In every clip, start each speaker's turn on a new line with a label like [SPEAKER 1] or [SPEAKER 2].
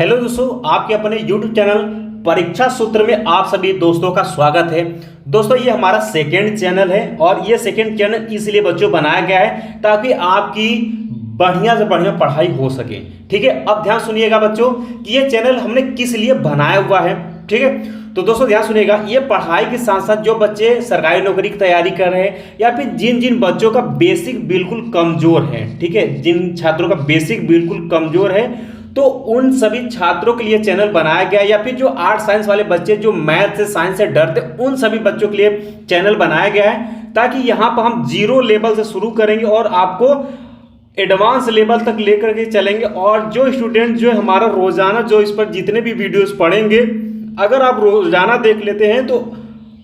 [SPEAKER 1] Hello दोस्तों, आपके अपने YouTube चैनल परीक्षा सूत्र में आप सभी दोस्तों का स्वागत है। दोस्तों, ये हमारा सेकेंड चैनल है और ये सेकेंड चैनल इसलिए बच्चों बनाया गया है ताकि आपकी बढ़िया से बढ़िया पढ़ाई हो सके। ठीक है, अब ध्यान सुनिएगा बच्चों कि ये चैनल हमने किस लिए बनाया हुआ है। ठीक है, तो दोस्तों ध्यान सुनिएगा, ये पढ़ाई के साथ साथ जो बच्चे सरकारी नौकरी की तैयारी कर रहे हैं या फिर जिन जिन बच्चों का बेसिक बिल्कुल कमजोर है, ठीक है, जिन छात्रों का बेसिक बिल्कुल कमजोर है, तो उन सभी छात्रों के लिए चैनल बनाया गया, या फिर जो आर्ट साइंस वाले बच्चे जो मैथ से साइंस से डरते उन सभी बच्चों के लिए चैनल बनाया गया है ताकि यहाँ पर हम जीरो लेवल से शुरू करेंगे और आपको एडवांस लेवल तक लेकर के चलेंगे। और जो स्टूडेंट जो है हमारा रोजाना जो इस पर जितने भी वीडियोस पढ़ेंगे, अगर आप रोजाना देख लेते हैं तो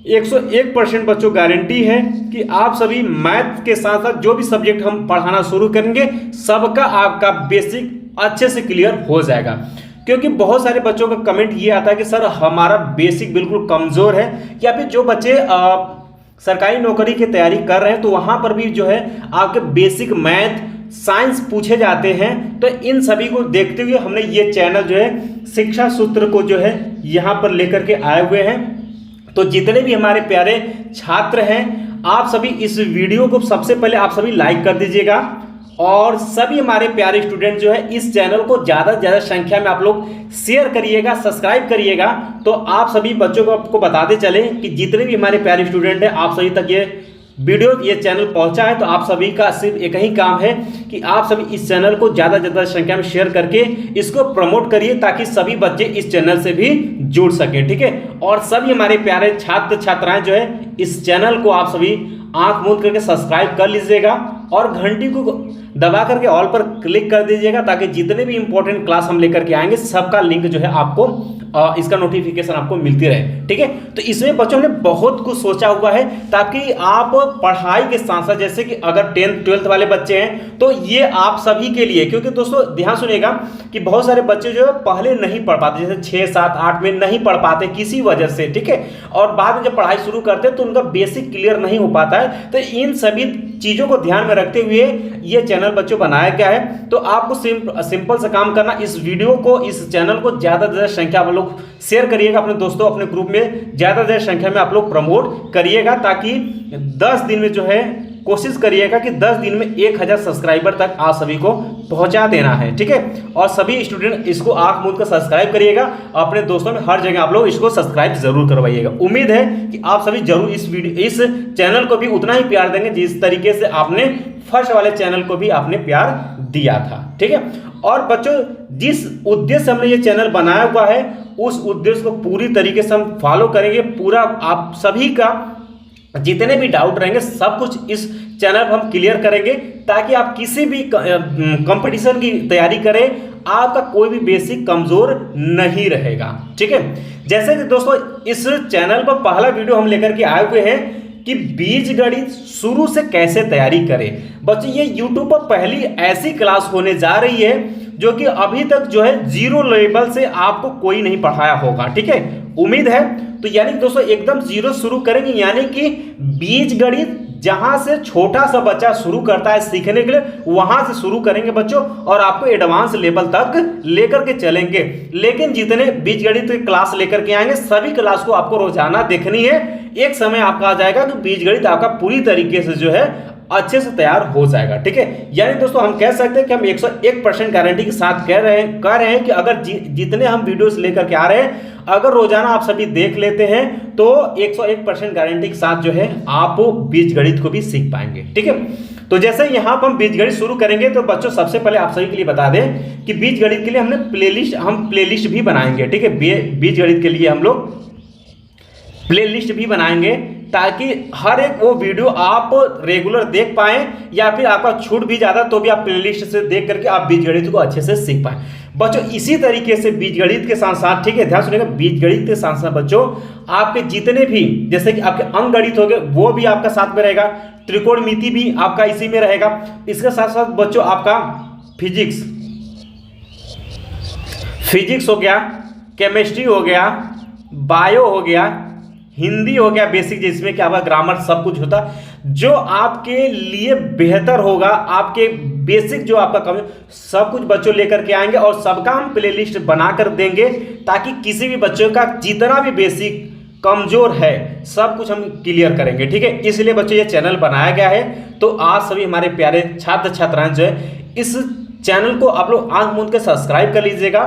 [SPEAKER 1] 101% बच्चों गारंटी है कि आप सभी मैथ के साथ साथ जो भी सब्जेक्ट हम पढ़ाना शुरू करेंगे सबका आपका बेसिक अच्छे से क्लियर हो जाएगा। क्योंकि बहुत सारे बच्चों का कमेंट ये आता है कि सर हमारा बेसिक बिल्कुल कमज़ोर है, या फिर जो बच्चे सरकारी नौकरी की तैयारी कर रहे हैं तो वहाँ पर भी जो है आपके बेसिक मैथ साइंस पूछे जाते हैं। तो इन सभी को देखते हुए हमने ये चैनल जो है शिक्षा सूत्र को जो है यहाँ पर लेकर के आए हुए हैं। तो जितने भी हमारे प्यारे छात्र हैं, आप सभी इस वीडियो को सबसे पहले आप सभी लाइक कर दीजिएगा और सभी हमारे प्यारे स्टूडेंट जो है इस चैनल को ज़्यादा से ज़्यादा संख्या में आप लोग शेयर करिएगा, सब्सक्राइब करिएगा। तो आप सभी बच्चों को आपको बताते चले कि जितने भी हमारे प्यारे स्टूडेंट हैं आप सभी तक ये वीडियो ये चैनल पहुंचा है। तो आप सभी का सिर्फ एक ही काम है कि आप सभी इस चैनल को ज़्यादा से ज़्यादा संख्या में शेयर करके इसको प्रमोट करिए ताकि सभी बच्चे इस चैनल से भी जुड़ सके। ठीक है, और सभी हमारे प्यारे छात्र छात्राएं जो है इस चैनल को आप सभी आंख मूंद करके सब्सक्राइब कर लीजिएगा और घंटी को दबा करके ऑल पर क्लिक कर दीजिएगा ताकि जितने भी इंपॉर्टेंट क्लास हम लेकर के आएंगे सबका लिंक जो है आपको इसका नोटिफिकेशन आपको मिलती रहे। ठीक है, तो इसमें बच्चों ने बहुत कुछ सोचा हुआ है ताकि आप पढ़ाई के साथ साथ, जैसे कि अगर 10th 12th वाले बच्चे हैं तो ये आप सभी के लिए, क्योंकि दोस्तों ध्यान सुनिएगा कि बहुत सारे बच्चे जो है पहले नहीं पढ़ पाते, जैसे 6, 7, 8 में नहीं पढ़ पाते किसी वजह से। ठीक है, और बाद में जब पढ़ाई शुरू करते हैं तो उनका बेसिक क्लियर नहीं हो पाता है। तो इन सभी चीज़ों को ध्यान में रखते हुए ये चैनल बच्चों बनाया गया है। तो आपको सिंपल सा काम करना, इस वीडियो को, इस चैनल को ज़्यादा से ज़्यादा संख्या आप लोग शेयर करिएगा अपने दोस्तों, अपने ग्रुप में ज़्यादा से ज़्यादा संख्या में आप लोग प्रमोट करिएगा ताकि 10 दिन में जो है कोशिश करिएगा कि 10 दिन में 1000 सब्सक्राइबर तक आप सभी को पहुंचा देना है। ठीक है, और सभी स्टूडेंट इसको आंख मूंद कर सब्सक्राइब करिएगा, अपने दोस्तों में हर जगह आप लोग इसको सब्सक्राइब जरूर करवाइएगा। उम्मीद है कि आप सभी जरूर इस चैनल को भी उतना ही प्यार देंगे जिस तरीके से आपने फर्स्ट वाले चैनल को भी आपने प्यार दिया था। ठीक है, और बच्चों जिस उद्देश्य से हमने ये चैनल बनाया हुआ है उस उद्देश्य को पूरी तरीके से हम फॉलो करेंगे। पूरा आप सभी का जितने भी डाउट रहेंगे सब कुछ इस चैनल पर हम क्लियर करेंगे ताकि आप किसी भी कंपटीशन की तैयारी करें, आपका कोई भी बेसिक कमजोर नहीं रहेगा। ठीक है, जैसे कि दोस्तों इस चैनल पर पहला वीडियो हम लेकर के आए हुए हैं कि बीजगणित शुरू से कैसे तैयारी करें। बच्चों ये YouTube पर पहली ऐसी क्लास होने जा रही है जो कि अभी तक जो है जीरो लेवल से आपको कोई नहीं पढ़ाया होगा। ठीक है, उम्मीद है तो यानी दोस्तों एकदम जीरो शुरू करेंगे, यानी कि बीजगणित जहां से छोटा सा बच्चा शुरू करता है सीखने के लिए वहां से शुरू करेंगे बच्चों, और आपको एडवांस लेवल तक लेकर के चलेंगे। लेकिन जितने बीजगणित की क्लास लेकर के आएंगे सभी क्लास को आपको रोजाना देखनी है। एक समय आपका आ जाएगा कि बीजगणित आपका पूरी तरीके से जो है अच्छे से तैयार हो जाएगा। ठीक है, यानी दोस्तों हम कह सकते हैं कि हम 101% गारंटी के साथ कह रहे हैं कि अगर जितने हम वीडियोस लेकर के आ रहे हैं अगर रोजाना आप सभी देख लेते हैं तो 101% गारंटी के साथ जो है आप बीजगणित को भी सीख पाएंगे। ठीक है, तो जैसे यहाँ पर हम बीजगणित शुरू करेंगे तो बच्चों सबसे पहले आप सभी के लिए बता दें कि बीजगणित के लिए हमने प्लेलिस्ट भी बनाएंगे। ठीक है, बीजगणित के लिए हम लोग प्लेलिस्ट भी बनाएंगे ताकि हर एक वो वीडियो आप रेगुलर देख पाएं, या फिर आपका छूट भी ज़्यादा तो भी आप प्लेलिस्ट से देख करके आप बीजगणित को अच्छे से सीख पाएं। बच्चों इसी तरीके से बीजगणित के साथ साथ, ठीक है ध्यान सुनिएगा, बीजगणित के साथ साथ बच्चों आपके जितने भी जैसे कि आपके अंकगणित हो गए वो भी आपका साथ में रहेगा, त्रिकोणमिति भी आपका इसी में रहेगा। इसके साथ साथ बच्चों आपका फिजिक्स हो गया, केमिस्ट्री हो गया, बायो हो गया, हिंदी हो गया बेसिक, जिसमें क्या हुआ ग्रामर सब कुछ होता, जो आपके लिए बेहतर होगा, आपके बेसिक जो आपका कम सब कुछ बच्चों लेकर के आएंगे और सबका हम प्लेलिस्ट बनाकर देंगे, ताकि किसी भी बच्चों का जितना भी बेसिक कमजोर है सब कुछ हम क्लियर करेंगे, ठीक है। इसलिए बच्चों ये चैनल बनाया गया है। तो आप सभी हमारे प्यारे छात्र छात्राएं जो है इस चैनल को आप लोग आंख मूंद के सब्सक्राइब कर लीजिएगा।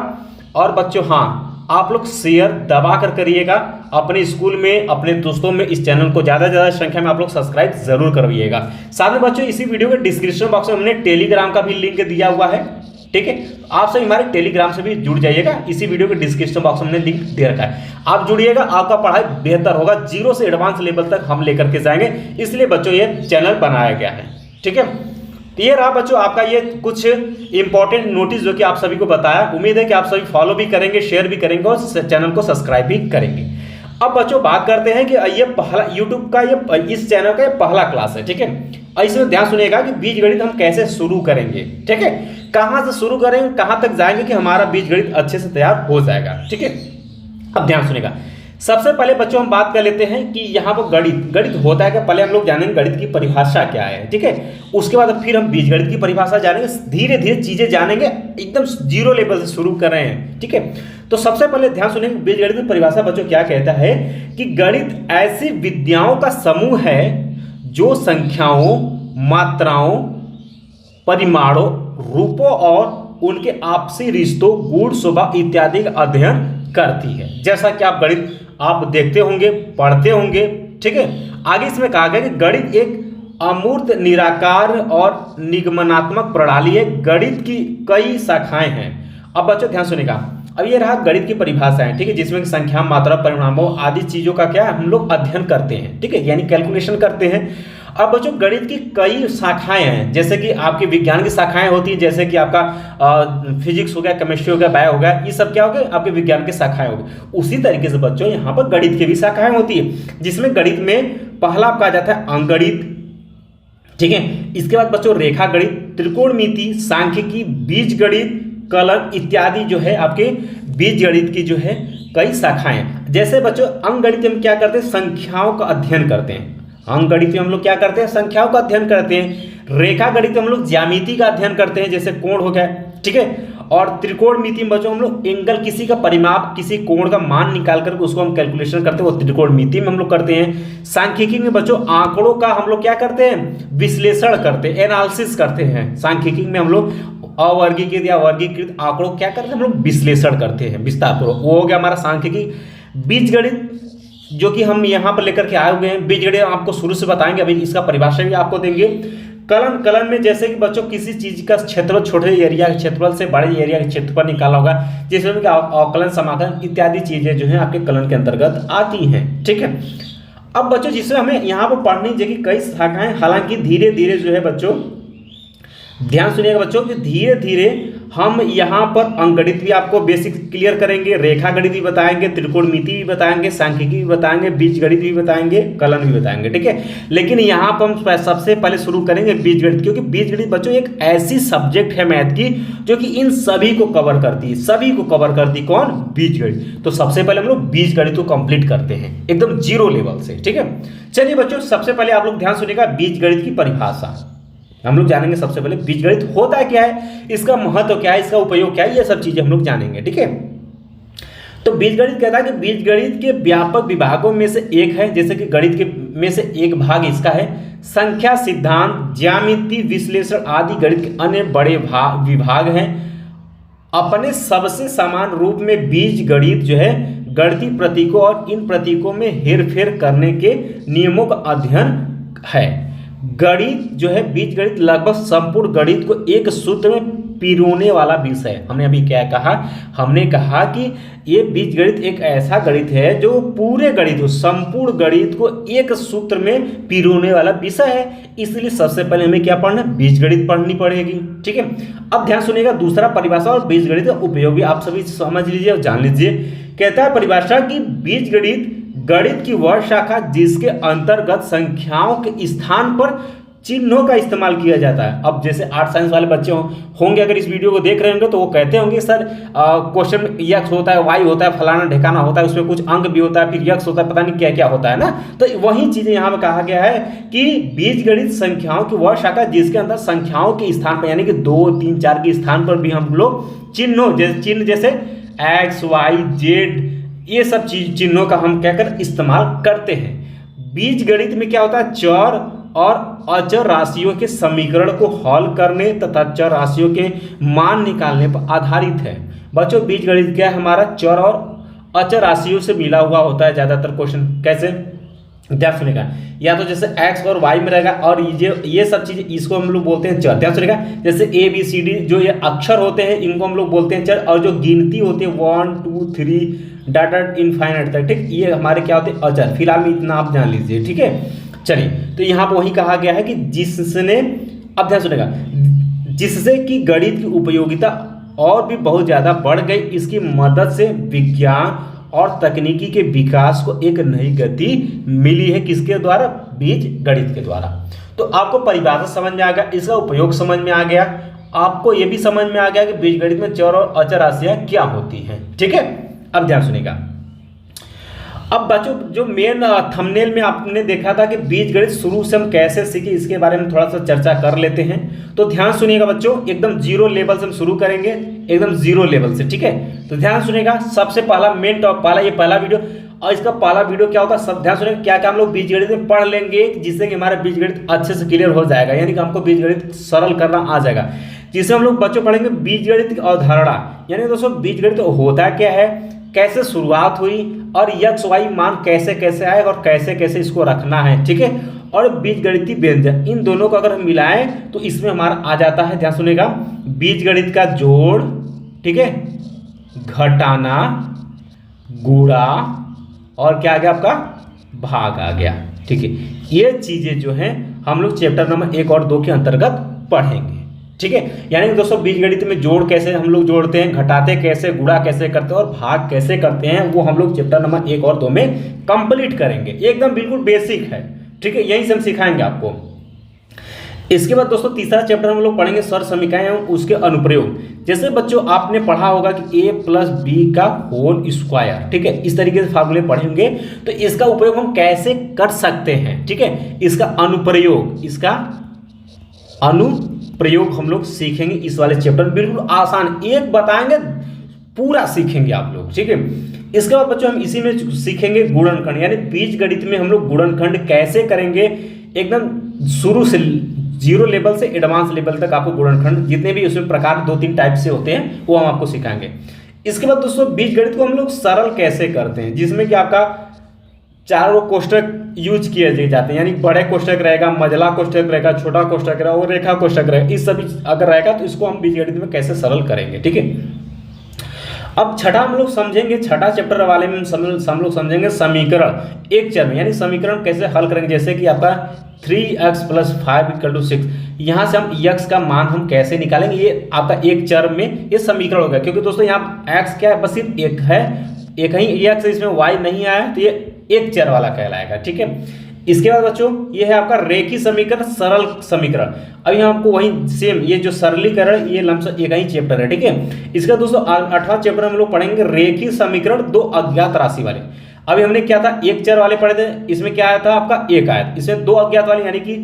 [SPEAKER 1] और बच्चों हाँ, आप लोग शेयर दबा कर करिएगा अपने स्कूल में, अपने दोस्तों में इस चैनल को ज़्यादा से ज़्यादा संख्या में आप लोग सब्सक्राइब जरूर करवाइएगा। साथ में बच्चों इसी वीडियो के डिस्क्रिप्शन बॉक्स में हमने टेलीग्राम का भी लिंक दिया हुआ है, ठीक है। आप सब हमारे टेलीग्राम से भी जुड़ जाइएगा, इसी वीडियो के डिस्क्रिप्शन बॉक्स में हमने लिंक दे रखा है। आप जुड़िएगा, आपका पढ़ाई बेहतर होगा, जीरो से एडवांस लेवल तक हम लेकर के जाएंगे, इसलिए बच्चों ये चैनल बनाया गया है, ठीक है। ये रहा बच्चों आपका ये कुछ इंपॉर्टेंट नोटिस जो कि आप सभी को बताया। उम्मीद है कि आप सभी फॉलो भी करेंगे, शेयर भी करेंगे और चैनल को सब्सक्राइब भी करेंगे। अब बच्चों बात करते हैं कि ये पहला यूट्यूब का ये इस चैनल का ये पहला क्लास है, ठीक है। इसमें ध्यान सुनिएगा कि बीजगणित हम कैसे शुरू करेंगे, ठीक है। कहाँ से शुरू करेंगे, कहाँ तक जाएंगे कि हमारा बीजगणित अच्छे से तैयार हो जाएगा, ठीक है। अब ध्यान सुनिएगा, सबसे पहले बच्चों हम बात कर लेते हैं कि यहाँ पर गणित होता है क्या, पहले हम लोग जानेंगे गणित की परिभाषा क्या है, ठीक है। उसके बाद फिर हम बीजगणित की परिभाषा जानेंगे, धीरे धीरे चीजें जानेंगे, एकदम जीरो लेवल से शुरू कर रहे हैं, ठीक है। तो सबसे पहले ध्यान सुनेंगे बीजगणित की परिभाषा बच्चों क्या कहता है कि गणित ऐसी विद्याओं का समूह है जो संख्याओं, मात्राओं, परिमाणों, रूपों और उनके आपसी रिश्तों, गुण, स्वभाव इत्यादि का अध्ययन करती है। जैसा कि आप गणित आप देखते होंगे, पढ़ते होंगे, ठीक है। आगे इसमें कहा गया कि गणित एक अमूर्त, निराकार और निगमनात्मक प्रणाली है। गणित की कई शाखाएं हैं। अब बच्चों ध्यान सुनिएगा, अब ये रहा गणित की परिभाषा है, ठीक है, जिसमें संख्या, मात्रा, परिमाणों आदि चीजों का क्या है हम लोग अध्ययन करते हैं, ठीक है, यानी कैलकुलेशन करते हैं। अब बच्चों गणित की कई शाखाएं हैं, जैसे कि आपके विज्ञान की शाखाएं होती हैं, जैसे कि आपका फिजिक्स हो गया, केमिस्ट्री हो गया, बायो हो गया, ये सब क्या हो गया आपके विज्ञान की शाखाएं हो गई। उसी तरीके से बच्चों यहाँ पर गणित की भी शाखाएं होती है, जिसमें गणित में पहला कहा जाता है अंकगणित, ठीक है। इसके बाद बच्चों रेखा गणित, त्रिकोणमिति, सांख्यिकी, बीजगणित, कलन इत्यादि जो है आपके बीजगणित की जो है कई शाखाएं। जैसे बच्चों अंकगणित में क्या करते हैं, संख्याओं का अध्ययन करते हैं। अंकगणित में हम लोग क्या करते हैं, संख्याओं का अध्ययन करते हैं। रेखा गणित में हम लोग ज्यामिति का अध्ययन करते हैं, जैसे कोण हो गया, ठीक है। और त्रिकोणमिति में बच्चों हम लोग एंगल, किसी का परिमाप, किसी कोण का मान निकाल करके उसको हम कैलकुलेशन करते हैं, वो त्रिकोणमिति में हम लोग करते हैं। सांख्यिकी में बच्चों आंकड़ों का हम लोग क्या करते हैं, विश्लेषण करते हैं, एनालिसिस करते हैं। सांख्यिकी में हम लोग अवर्गीकृत या वर्गीकृत आंकड़ों क्या करते हैं, हम लोग विश्लेषण करते हैं विस्तारपूर्वक, वो हो गया हमारा सांख्यिकी। बीजगणित जो कि हम यहाँ पर लेकर के आए हुए हैं, बीजगणित आपको शुरू से बताएंगे, अभी इसका परिभाषा भी आपको देंगे। कलन में जैसे कि बच्चों किसी चीज का क्षेत्रफल, छोटे एरिया के क्षेत्रफल से बड़े एरिया के क्षेत्रफल निकाला होगा, जिसमें अवकलन, समाकलन इत्यादि चीजें जो है आपके कलन के अंतर्गत आती हैं, ठीक है। अब बच्चों जिसमें हमें यहाँ पर पढ़नी चाहिए कई शाखाएं, हालांकि धीरे धीरे जो है बच्चों ध्यान सुनिएगा बच्चों कि धीरे धीरे हम यहाँ पर अंकगणित भी आपको बेसिक क्लियर करेंगे, रेखा गणित भी बताएंगे, त्रिकोणमिति भी बताएंगे, सांख्यिकी भी बताएंगे, बीजगणित भी बताएंगे, कलन भी बताएंगे, ठीक है। लेकिन यहाँ पर हम सबसे पहले शुरू करेंगे बीजगणित, क्योंकि बीजगणित बच्चों एक ऐसी सब्जेक्ट है मैथ की जो कि इन सभी को कवर करती है, सभी को कवर करती कौन, बीजगणित। तो सबसे पहले हम लोग बीजगणित को कंप्लीट करते हैं एकदम जीरो लेवल से, ठीक है। चलिए बच्चों सबसे पहले आप लोग ध्यान सुनिएगा बीजगणित की परिभाषा हम लोग जानेंगे। सबसे पहले बीजगणित होता क्या है, इसका महत्व क्या है, इसका उपयोग क्या है, ये सब चीजें हम लोग जानेंगे, ठीक है। तो बीजगणित कहता है कि बीजगणित के व्यापक विभागों में से एक है, जैसे कि गणित के में से एक भाग इसका है संख्या सिद्धांत, ज्यामिति, विश्लेषण आदि गणित के अन्य बड़े विभाग हैं। अपने सबसे समान रूप में बीजगणित जो है गणितीय प्रतीकों और इन प्रतीकों में हेरफेर करने के नियमों का अध्ययन है। गणित जो है बीजगणित लगभग संपूर्ण गणित को एक सूत्र में पिरोने वाला विषय है। हमने अभी क्या कहा, हमने कहा कि ये बीजगणित एक ऐसा गणित है जो पूरे गणित को, संपूर्ण गणित को एक सूत्र में पिरोने वाला विषय है। इसलिए सबसे पहले हमें क्या पढ़ना है, बीजगणित पढ़नी पड़ेगी, ठीक है। अब ध्यान सुनिएगा दूसरा परिभाषा और बीजगणित का उपयोग भी आप सभी समझ लीजिए और जान लीजिए। कहता है परिभाषा कि बीजगणित गणित की वह शाखा जिसके अंतर्गत संख्याओं के स्थान पर चिन्हों का इस्तेमाल किया जाता है। अब जैसे आर्ट साइंस वाले बच्चे होंगे, अगर इस वीडियो को देख रहे होंगे तो वो कहते होंगे सर क्वेश्चन में यक्स होता है, वाई होता है, फलाना ढिकाना होता है, उसमें कुछ अंक भी होता है, फिर यक्स होता है, पता नहीं क्या क्या होता है ना। तो वही चीजें यहाँ पे कहा गया है कि बीजगणित संख्याओं की वह शाखा जिसके अंदर संख्याओं के स्थान पर यानी कि 2, 3, 4 के स्थान पर भी हम लोग चिन्ह जैसे एक्स, वाई, जेड, ये सब चिन्हों का हम क्या कर इस्तेमाल करते हैं। बीजगणित में क्या होता है, चर और अचर राशियों के समीकरण को हल करने तथा चर राशियों के मान निकालने पर आधारित है। बच्चों बीजगणित क्या है, हमारा चर और अचर राशियों से मिला हुआ होता है ज्यादातर क्वेश्चन। कैसे, ध्यान सुनेगा, या तो जैसे x और y में रहेगा और ये सब चीजें, इसको हम लोग बोलते हैं चर। ध्यान सुनेगा, जैसे ABCD जो ये अक्षर होते हैं इनको हम लोग बोलते हैं चर, और जो गिनती होती है 1 2 3 डाटा इनफाइनाइट तक, ठीक, ये हमारे क्या होते हैं अचर। फिलहाल में इतना आप जान लीजिए, ठीक है। चलिए, तो यहाँ पर वही कहा गया है कि जिसने, अब ध्यान सुनेगा, जिससे कि गणित की उपयोगिता और भी बहुत ज्यादा बढ़ गई, इसकी मदद से विज्ञान और तकनीकी के विकास को एक नई गति मिली है। किसके द्वारा, बीज गणित के द्वारा। तो आपको परिभाषा समझ में आ गया, इसका उपयोग समझ में आ गया, आपको यह भी समझ में आ गया कि बीज गणित में चर और अचर राशियां क्या होती हैं, ठीक है। अब ध्यान सुनिएगा, अब बच्चों जो मेन थंबनेल में आपने देखा था कि बीजगणित शुरू से हम कैसे सीखे, इसके बारे में थोड़ा सा चर्चा कर लेते हैं। तो ध्यान सुनिएगा बच्चों, एकदम जीरो लेवल से हम शुरू करेंगे, एकदम जीरो लेवल से, ठीक है। तो ध्यान सुनिएगा, सबसे पहला मेन टॉप ये पहला वीडियो, और इसका पहला वीडियो क्या होगा, सब ध्यान सुनिएगा, क्या क्या हम लोग बीजगणित में पढ़ लेंगे जिससे कि हमारा बीजगणित अच्छे से क्लियर हो जाएगा, यानी कि हमको बीजगणित सरल करना आ जाएगा। जिससे हम लोग बच्चों पढ़ेंगे बीजगणित की अवधारणा, यानी दोस्तों बीजगणित होता क्या है, कैसे शुरुआत हुई, और यक्स वाई मान कैसे कैसे आए और कैसे कैसे इसको रखना है, ठीक है। और बीजगणितीय व्यंजन, इन दोनों को अगर हम मिलाएं तो इसमें हमारा आ जाता है, ध्यान सुनेगा, बीजगणित का जोड़, ठीक है, घटाना, गुणा, और क्या आ गया आपका भाग आ गया, ठीक है। ये चीजें जो हैं हम लोग चैप्टर नंबर 1 और 2 के अंतर्गत पढ़ेंगे, ठीक है। यानी कि दोस्तों बीजगणित में जोड़ कैसे हम लोग जोड़ते हैं, घटाते कैसे, गुणा कैसे करते हैं और भाग कैसे करते हैं, वो हम लोग चैप्टर नंबर 1 और 2 में कंप्लीट करेंगे। एकदम बिल्कुल बेसिक है, ठीक है, यही से हम सिखाएंगे आपको। इसके बाद दोस्तों तीसरा चैप्टर हम लोग पढ़ेंगे सर समीकरण एवं उसके अनुप्रयोग। जैसे बच्चों आपने पढ़ा होगा कि a + b का होल स्क्वायर, ठीक है, इस तरीके से फार्मूले पढ़े होंगे। तो इसका उपयोग हम कैसे कर सकते हैं, ठीक है, इसका अनुप्रयोग हम लोग सीखेंगे इस वाले चैप्टर में। बिल्कुल आसान, एक बताएंगे पूरा सीखेंगे आप लोग, ठीक है। इसके बाद बच्चों हम इसी में सीखेंगे गुणनखंड, यानी बीजगणित में हम लोग गुणनखंड कैसे करेंगे, एकदम शुरू से जीरो लेवल से एडवांस लेवल तक आपको गुणनखंड जितने भी उसमें प्रकार 2-3 टाइप से होते हैं वो हम आपको सिखाएंगे। इसके बाद दोस्तों बीजगणित को हम लोग सरल कैसे करते हैं, जिसमें कि आपका चारों कोष्ठक यूज किए जाते हैं, यानी बड़े कोष्ठक रहेगा, मझला कोष्ठक रहेगा, छोटा कोष्ठक रहेगा और रेखा कोष्ठक रहेगा। इस सभी अगर रहेगा तो इसको हम बीजगणित में कैसे सरल करेंगे, ठीक है। अब छठा हम लोग समझेंगे, छठा चैप्टर वाले में हम लोग समझेंगे समीकरण एक चर में, यानी समीकरण कैसे हल करेंगे। जैसे कि आपका 3x + 5 = 6, यहाँ से हम x का मान हम कैसे निकालेंगे, ये आपका एक चर में ये समीकरण होगा। क्योंकि दोस्तों यहाँ x क्या है, बस सिर्फ एक है, एक ही x, इसमें y नहीं आया, तो ये एक चर वाला कहलाएगा, ठीक है। इसके बाद बच्चों ये है आपका रेखीय समीकरण, सरल समीकरण। अभी हम आपको वही सेम ये जो सरलीकरण, ये लमसम एक ही चैप्टर है, ठीक है। इसका दोस्तों 8वां चैप्टर हम लोग पढ़ेंगे रेखीय समीकरण 2 अज्ञात राशि वाले। अभी हमने क्या था, एक चर वाले पढ़े थे, इसमें क्या आया था आपका एक आया, इसमें 2 अज्ञात वाले, यानी कि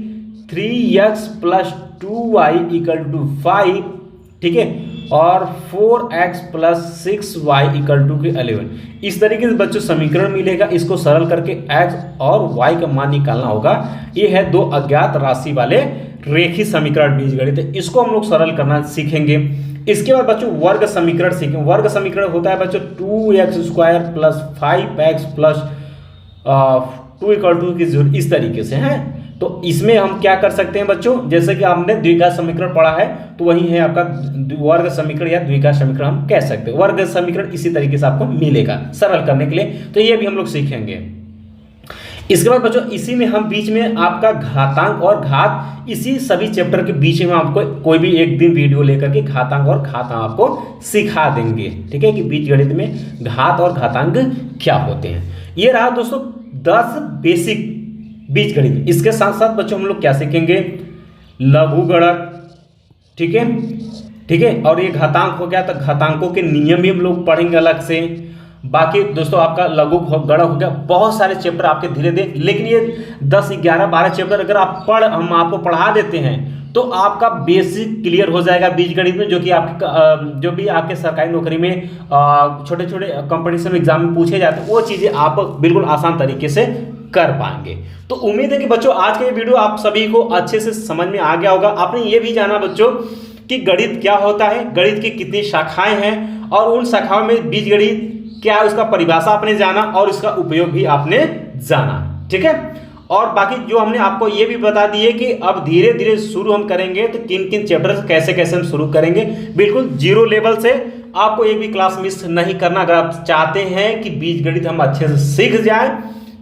[SPEAKER 1] 3x + 2y = 5, ठीक है, और 4x + 6y = 11। इस तरीके से बच्चों समीकरण मिलेगा, इसको सरल करके x और y का मान निकालना होगा। ये है 2 अज्ञात राशि वाले रेखीय समीकरण बीजगणित, इसको हम लोग सरल करना सीखेंगे। इसके बाद बच्चों वर्ग समीकरण सीखेंगे। वर्ग समीकरण होता है बच्चों 2x² + 5x + 2 = 2 इस तरीके से है। तो इसमें हम क्या कर सकते हैं बच्चों, जैसे कि आपने द्विघात समीकरण पढ़ा है, तो वही है आपका वर्ग समीकरण या द्विघात समीकरण हम कह सकते हैं। वर्ग समीकरण इसी तरीके से आपको मिलेगा सरल करने के लिए, तो ये भी हम लोग सीखेंगे। इसके बाद बच्चों इसी में हम बीच में आपका घातांक और घात, इसी सभी चैप्टर के बीच में आपको कोई भी एक दिन वीडियो लेकर के घातांक और घातांक आपको सिखा देंगे, ठीक है, कि बीजगणित में घात और घातांक क्या होते हैं। ये रहा दोस्तों 10 बेसिक बीजगणित। इसके साथ साथ बच्चों हम लोग क्या सीखेंगे, लघु गणक, ठीक है, ठीक है। और ये घातांक हो गया, तो घातांकों के नियम भी हम लोग पढ़ेंगे अलग से। बाकी दोस्तों आपका लघु गणक हो गया, बहुत सारे चैप्टर आपके धीरे धीरे, लेकिन ये 10, 11, 12 चैप्टर अगर हम आपको पढ़ा देते हैं तो आपका बेसिक क्लियर हो जाएगा बीजगणित में, जो कि आपके जो भी आपके सरकारी नौकरी में छोटे छोटे कंपटीशन एग्जाम में पूछे जाते हैं, वो चीज़ें आप बिल्कुल आसान तरीके से कर पाएंगे। तो उम्मीद है कि बच्चों आज का ये वीडियो आप सभी को अच्छे से समझ में आ गया होगा। आपने ये भी जाना बच्चों कि गणित क्या होता है, गणित की कितनी शाखाएं हैं, और उन शाखाओं में बीजगणित क्या है उसका परिभाषा आपने जाना और इसका उपयोग भी आपने जाना, ठीक है। और बाकी जो हमने आपको ये भी बता दिए कि अब धीरे धीरे शुरू हम करेंगे, तो किन किन चैप्टर कैसे कैसे हम शुरू करेंगे, बिल्कुल जीरो लेवल से। आपको एक भी क्लास मिस नहीं करना। अगर आप चाहते हैं कि बीजगणित हम अच्छे से सीख जाए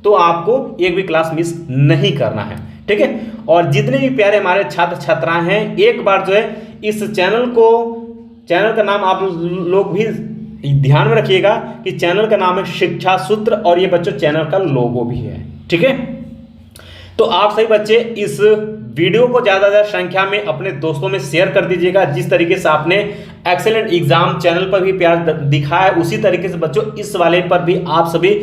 [SPEAKER 1] तो आपको एक भी क्लास मिस नहीं करना है, ठीक है। और जितने भी प्यारे हमारे छात्र छात्राएं हैं, एक बार जो है इस चैनल का नाम आप लोग भी ध्यान में रखिएगा कि चैनल का नाम है शिक्षा सूत्र, और ये बच्चों चैनल का लोगो भी है, ठीक है। तो आप सभी बच्चे इस वीडियो को ज़्यादा से ज़्यादा संख्या में अपने दोस्तों में शेयर कर दीजिएगा। जिस तरीके से आपने एक्सेलेंट एग्जाम चैनल पर भी प्यार दिखाया है, उसी तरीके से बच्चों इस वाले पर भी आप सभी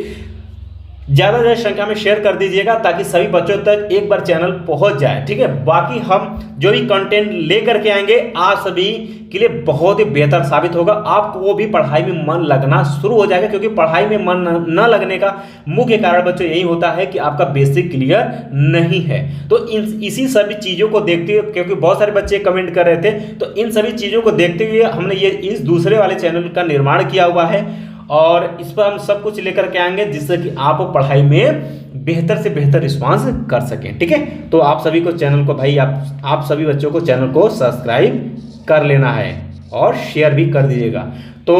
[SPEAKER 1] ज़्यादा से ज़्यादा संख्या में शेयर कर दीजिएगा, ताकि सभी बच्चों तक एक बार चैनल पहुंच जाए, ठीक है। बाकी हम जो भी कंटेंट लेकर के आएंगे आप सभी के लिए बहुत ही बेहतर साबित होगा। आपको भी पढ़ाई में मन लगना शुरू हो जाएगा, क्योंकि पढ़ाई में मन न लगने का मुख्य कारण बच्चों यही होता है कि आपका बेसिक क्लियर नहीं है। तो इसी सभी चीज़ों को देखते हुए, क्योंकि बहुत सारे बच्चे कमेंट कर रहे थे, तो इन सभी चीज़ों को देखते हुए हमने ये इस दूसरे वाले चैनल का निर्माण किया हुआ है, और इस पर हम सब कुछ लेकर के आएंगे जिससे कि आप पढ़ाई में बेहतर से बेहतर रिस्पांस कर सकें, ठीक है। तो आप सभी को चैनल को भाई आप सभी बच्चों को चैनल को सब्सक्राइब कर लेना है और शेयर भी कर दीजिएगा। तो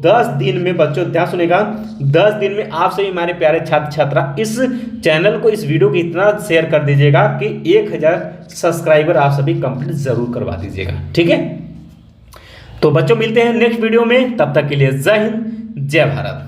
[SPEAKER 1] 10 दिन में बच्चों ध्यान सुनेगा, 10 दिन में आप सभी हमारे प्यारे छात्र छात्रा इस चैनल को, इस वीडियो को इतना शेयर कर दीजिएगा कि 1000 सब्सक्राइबर आप सभी कंप्लीट जरूर करवा दीजिएगा, ठीक है। तो बच्चों मिलते हैं नेक्स्ट वीडियो में, तब तक के लिए जय हिंद, जय भारत।